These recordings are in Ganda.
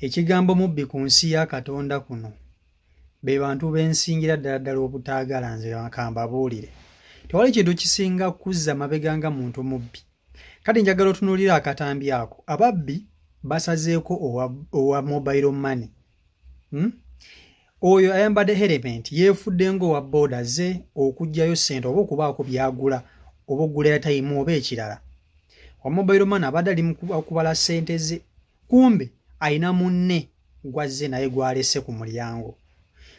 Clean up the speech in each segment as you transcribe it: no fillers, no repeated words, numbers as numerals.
Ekigambo mubbi ku nsi ya Katonda kuno be bantu bensingira ddala obutaagala nze akambabuulire. Tewali kintu kisinga kuzza mabega nga muntu mubbi. Kati njagala otunuulira akatambi ako. Ababbi basazeeko owa mobile money. Oyo ayambadde helmet yeefudde ng'owa booda ze okuggyayo ssente oba okubaako byagula oba oggula airtime oba ekirala. Wa mobile money abadde ali mu kubala ssente ze. Kumbe ayina munne gwazze naye gwalese ku mulyango.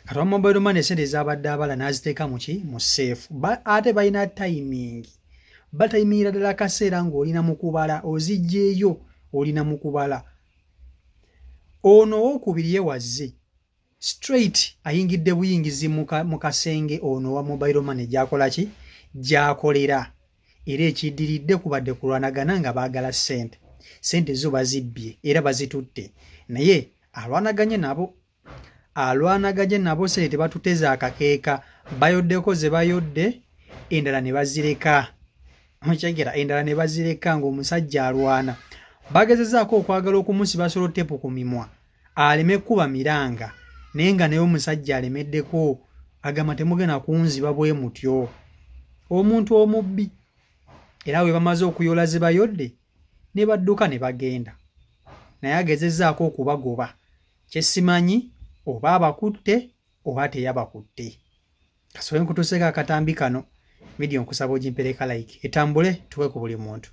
Kati wa mobile money ssente z'abadde abala n'aziteeka mu ki? Mu seefu. Ate balina timing. Batayimirira ddala akaseera ng'olina mu kubala oziggyeeyo olina mu kubala. Ono owookubiri ye wazze. Straight ayingidde buyingizi mu kasenge ono wa mobile money gy'akola ki? Gy'akolera. Era ekiddiridde kubadde kulwanagana nga baagala ssente. Ssente zo bazibbye era bazitutte. Naye alwanaganye nabo ssente tebatuteza akakeeka. Bayoddeko ze bayodde endala ne bazireka. Okyegera endala ne bazireka ng'omusajja alwana. Bagezezaako okwagala okumusiba solotepu ku mimwa aleme kuba miranga. Naye nga naye omusajja alemeddeko agamba temugenda kunziba bwe mutyo. Omuntu omubbi. Era we bamaze okuyola ze bayodde ne badduka ne bagenda. Naye agezezaako okubagoba. Kye simanyi oba abakutte oba teyabakutte. Kasobola nkutuuseeko akatambi kano. Video nkusaba ogimpereka like. Etambule tuwe ku buli muntu.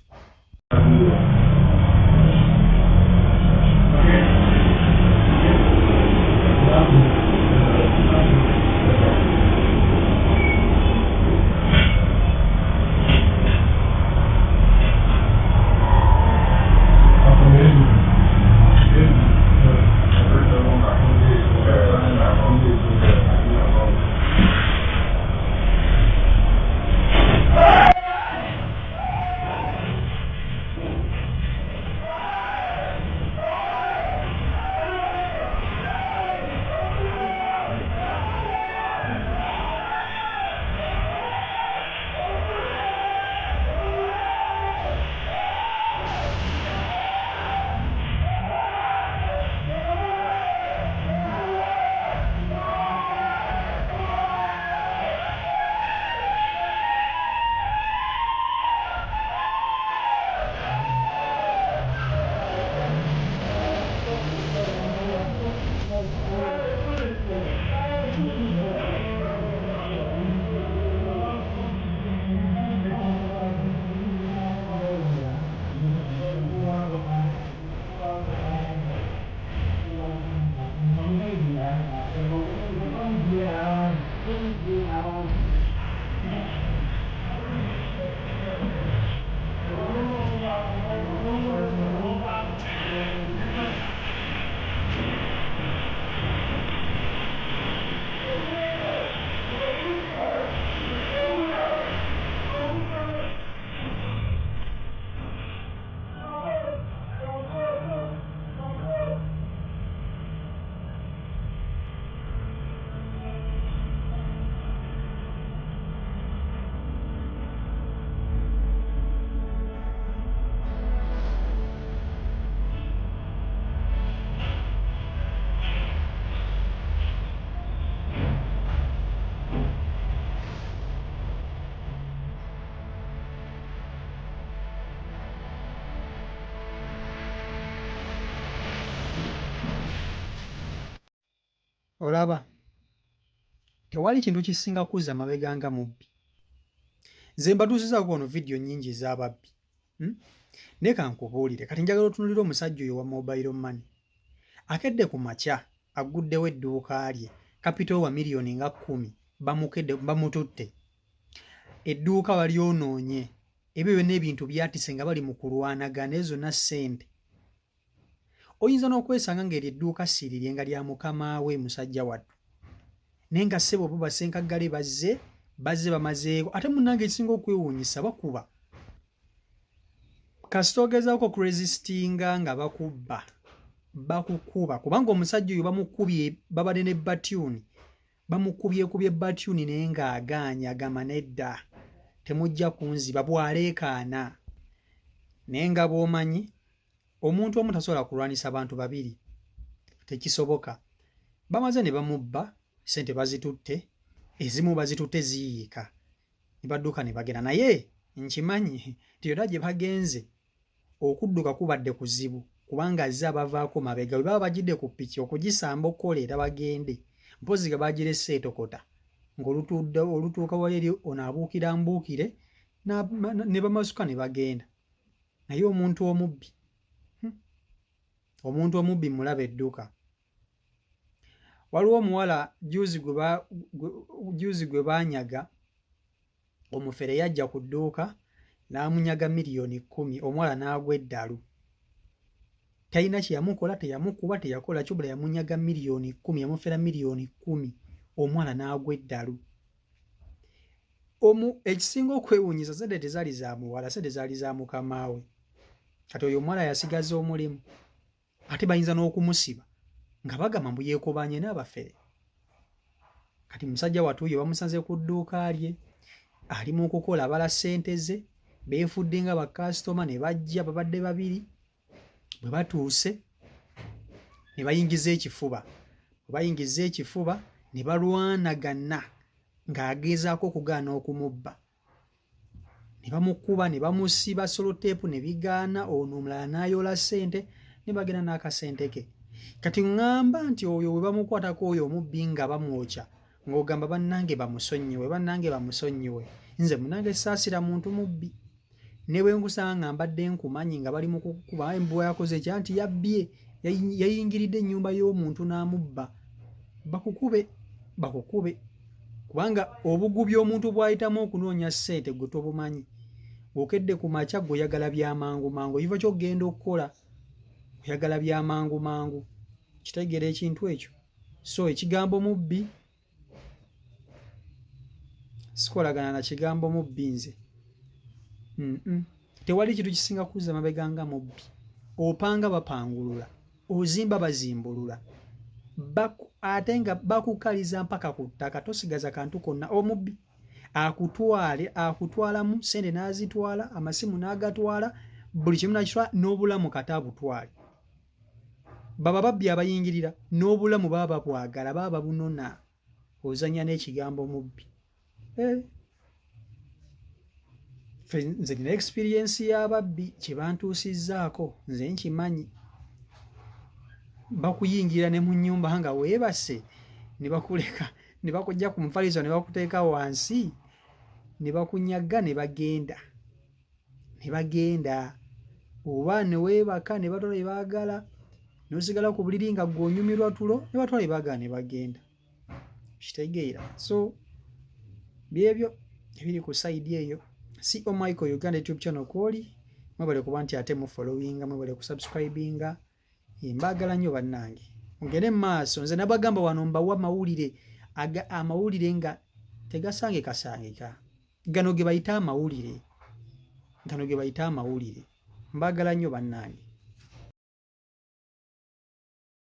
Olaba, tewali kintu kisinga kuzza mabega nga mubbi. Nze mbatuusizaako wano vidiyo nnyingi ez'ababbi. Naye ka nkubuulire, kati njagala otunuulire omusajja oyo wa mobile money. Akedde ku makya agguddewo edduuka lye, kapito wa miliyoni nga 10 bamututte. Edduuka balyonoonye. Ebyo byonna ebintu byatise nga bali mu kulwanagana ezo na ssente. Oyinza n'okwesanga ng'eryo edduuka sirirye nga lya mukama we musajja wattu. Naye nga ssebo bo basenkaggale bazze bamazeeko. Ate munnange ekisinga okwewuunyisa bakuba. Kasita ogezaako okuresistinga nga bakukuba. Kubanga omusajja oyo bamukubye babadde ne batyuni. Bamukubyekubye batyuni naye ng'agaanya agamba nedda. Temujja kunziba bw'aleekaana. Naye nga bw'omanyi omuntu omu tasobola kulwanisa bantu babiri. tekisoboka. Bamaze ne bamubba, sente bazitutte, ezimu bazitutte ziyiika. Ne badduka ne bagenda. Naye nkimanyi nti yonna gye bagenze okudduka kubadde kuzibu kubanga azze abavaako mabega bwe baba bagidde ku ppiki okugisamba okukoleera bagende. Mpozi nga bagirese etokota ng'olutuuka wali eri ono abuukira mbuukire ne bamasuka ne bagenda. Naye omuntu omubbi mulaba edduka. Waliwo omuwala juzi gwe baanyaga, omufere yajja ku dduuka n'amunyaga miliyoni 10, omuwala n'agwa eddalu. Talina kye yamukola, teyamukuba, teyakola kyobula, yamunyaga miliyoni 10, yamufera miliyoni 10, omwana n'agwa eddalu. Ekisinga okwewuunyisa sente tezaali za muwala, sente zaali za mukamaawe. Kati oyo omuwala yasigaza omulimu, ate bayinza n'okumusiba nga bagamba mbu yeekobanye n'abafere. Kati musajja watuuyo bamusanze ku dduuka lye, ali mu kukola abala ssente ze, beefudde nga bakasitoma ne bajja babadde babiri. Bwe batuuse ne bayingiza ekifuba. Bwe bayingiza ekifuba ne balwanagana ng'agezaako okugaana okumubba. Ne bamukuba ne bamusiba soloteepu ne bigaana, ono omulala n'ayola ssente ne bagenda n'akasente ke. Kati ŋŋamba nti oyo bwe bamukwatako oyo omubbi nga bamwokya ng'ogamba bannange bamusonyiwe. Nze munange saasira muntu mubbi. Ne bwe nkusanga nga mbadde nkumanyi nga bali mu kukuba embwa yakoze ekya nti yabbye, yayingiridde ennyumba y'omuntu n'amubba. Bakukube. Kubanga obugubi omuntu bw'ayitamu okunoonya ssente gwe tobumanyi. Okedde ku makya gwe oyagala byamangu mangu, ekiva ky'ogenda okukola oyagala byamangu mangu. Kitegeera ekintu ekyo. So ekigambo mubbi sikolagana na kigambo mubbi nze. Tewali kintu kisinga kuzza mabega nga mubbi. Opanga bapangulula, ozimba bazimbulula, ate nga bakukaliza mpaka ku ttaka, tosigaza kantu konna. Omubbi akutwalamu sente n'azitwala, amasimu n'agatwala, buli kimu nakitwala, n'obulamu kata abutwale. Baba babbi abayingirira, n'obulamu baba babwagala, baba babunona. Ozanya n'ekigambo mubbi. Nze nina experience y'ababbi kye bantuusizzaako, nze nkimanyi. Bakuyingira ne mu nnyumba nga weebase, ne bakuleka, ne bakujja ku mufaliso ne bakuteeka wansi, ne bakunyaga ne bagenda. Oba ne weebaka ne batwala bye baagala, n'osigala ku buliri nga gw'onyumirwa tulo, ne batwala bye baagala ne bagenda. Kitegeera. So byebyo ebiri ku sayidi eyo. CEO Michael Uganda YouTube channel kwoli, mwebale kuba nti ate mu followinga, mwebale ku subscribinga. Mbagala nnyo bannange. Mugende maaso, nze nabagamba wano mbawa amawulire nga tegasangika. Gano ge bayita amawulire. Mbagala nnyo bannange.